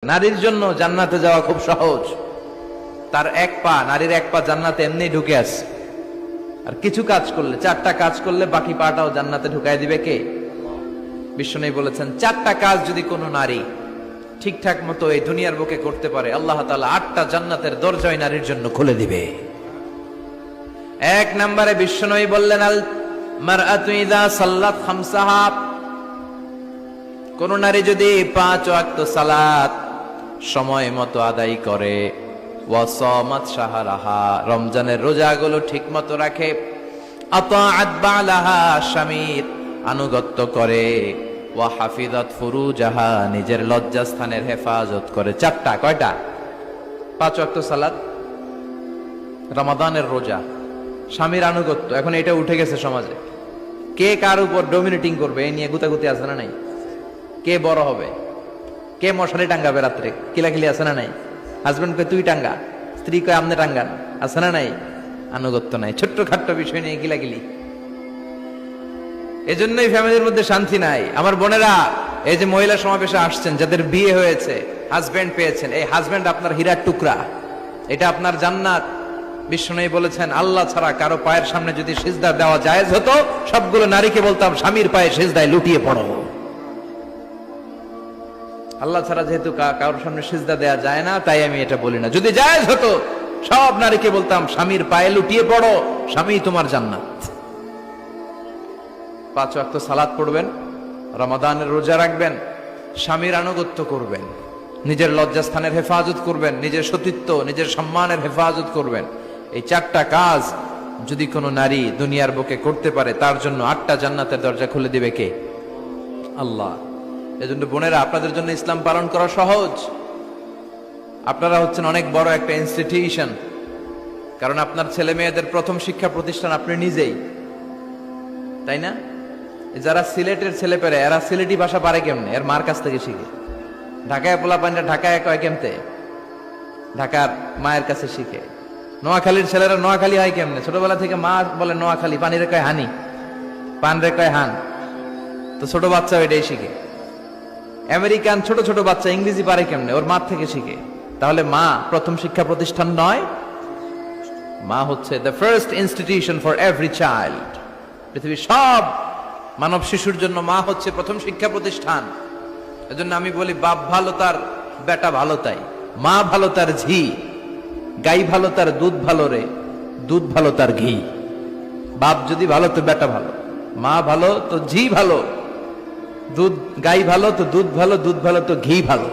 নারীর জন্য জান্নাতে যাওয়া খুব সহজ। তার এক পা, নারীর এক পা জান্নাতে এমনি ঢুকে আছে। আর কিছু কাজ করলে, 4টা কাজ করলে বাকি পাটাও জান্নাতে ঢুকাই দিবে কে? বিশ্বনবী বলেছেন 4টা কাজ যদি কোনো নারী ঠিকঠাক মতো এই দুনিয়ার বুকে করতে পারে, আল্লাহ তাআলা 8টা জান্নাতের দরজা নারীর জন্য খুলে দিবে। 1 নম্বরে বিশ্বনবী বললেন, আল মারআতু ইযা সাল্লাত খামসাহা, কোন নারী যদি 5 ওয়াক্ত সালাত সময় মতো আদায় করে, ওয়া সামাত শাহরাহা, রমজানের রোজাগুলো ঠিক মতো রাখে, আতাআত বালাহা, স্বামীর আনুগত্য করে, ওয়া হাফিজাত ফুরুজাহা, নিজের লজ্জাস্থানের হেফাজত করে। 4টা, কয়টা? 5 ওয়াক্ত সালাত, রমাদানের রোজা, স্বামীর আনুগত্য। এখন এটা উঠে গেছে সমাজে। কে কার উপর ডমিনেটিং করবে এই নিয়ে গুতাগুতি আছে না নাই? কে বড় হবে, কে মশারি টাঙ্গাবে রাত্রে, কিলাকিলি আছে না নাই? হাজবেন্ড কে তুই টাঙ্গা, স্ত্রী কয় আমনে টাঙ্গান, আছে না নাই? আনুগত্য নাই, ছোট্ট খাট্ট বিষয় নিয়ে কিলাকিলি। এজন্যই ফ্যামিলির মধ্যে শান্তি নাই। আমার বোনেরা, এই যে মহিলা সমাবেশে আসছেন, যাদের বিয়ে হয়েছে, হাজবেন্ড পেয়েছেন, এই হাজবেন্ড আপনার হীরার টুকরা, এটা আপনার জান্নাত। বিশ্বনবী বলেছেন, আল্লাহ ছাড়া কারো পায়ের সামনে যদি সিজদা দেওয়া জায়েজ হতো, সবগুলো নারীকে বলতাম স্বামীর পায়ে সিজদায় লুটিয়ে পড়ো। আল্লাহ ছাড়া যেহেতু কারোর সামনে সিজদা দেওয়া যায় না, তাই আমি এটা বলি না। যদি জায়েজ হতো, সব নারীকে বলতাম স্বামীর পায়ে লুটিয়ে পড়ো, স্বামী তোমার জান্নাত। 5 ওয়াক্ত সালাত পড়বেন, রমাদানের রোজা রাখবেন, স্বামীর আনুগত্য করবেন, নিজের লজ্জাস্থানের হেফাজত করবেন, নিজের সতীত্ব, নিজের সম্মানের হেফাজত করবেন। এই 4টা কাজ যদি কোনো নারী দুনিয়ার বুকে করতে পারে, তার জন্য 8টা জান্নাতের দরজা খুলে দিবে কে? আল্লাহ। এজন্য বোনেরা, আপনাদের জন্য ইসলাম পালন করা সহজ। আপনারা হচ্ছেন অনেক বড় একটা ইনস্টিটিউশন, কারণ আপনার ছেলে মেয়েদের প্রথম শিক্ষা প্রতিষ্ঠান আপনি নিজেই, তাই না? যারা সিলেটের ছেলে পেরে, এরা সিলেটি ভাষা পারে কেমনে? এর মার কাছ থেকে শিখে। ঢাকায় পোলা পাঞ্জা ঢাকায় কয় কেমতে? ঢাকার মায়ের কাছে শিখে। নোয়াখালীর ছেলেরা নোয়াখালী হয় কেমনে? ছোটবেলা থেকে মা বলে নোয়াখালী, পানিরে কয় হানি, পান রে কয় হান। তো ছোট বাচ্চা এটাই শিখে। আমেরিকান ছোট ছোট বাচ্চা ইংরেজি পারে কেমনে? ওর মা থেকে শিখে। তাহলে মা প্রথম শিক্ষা প্রতিষ্ঠান নয়? মা হচ্ছে the first institution for every child. পৃথিবীর সব মানব শিশুর জন্য মা হচ্ছে প্রথম শিক্ষা প্রতিষ্ঠান। এজন্য আমি বলি, বাপ ভালো তার বেটা ভালো তাই, মা ভালো তার ঝি, গাই ভালো তার দুধ ভালো রে, দুধ ভালো তার ঘি। বাপ যদি ভালো তো বেটা ভালো, মা ভালো তো ঝি ভালো, দুধ গাই ভালো তো দুধ ভালো, দুধ ভালো তো ঘি ভালো।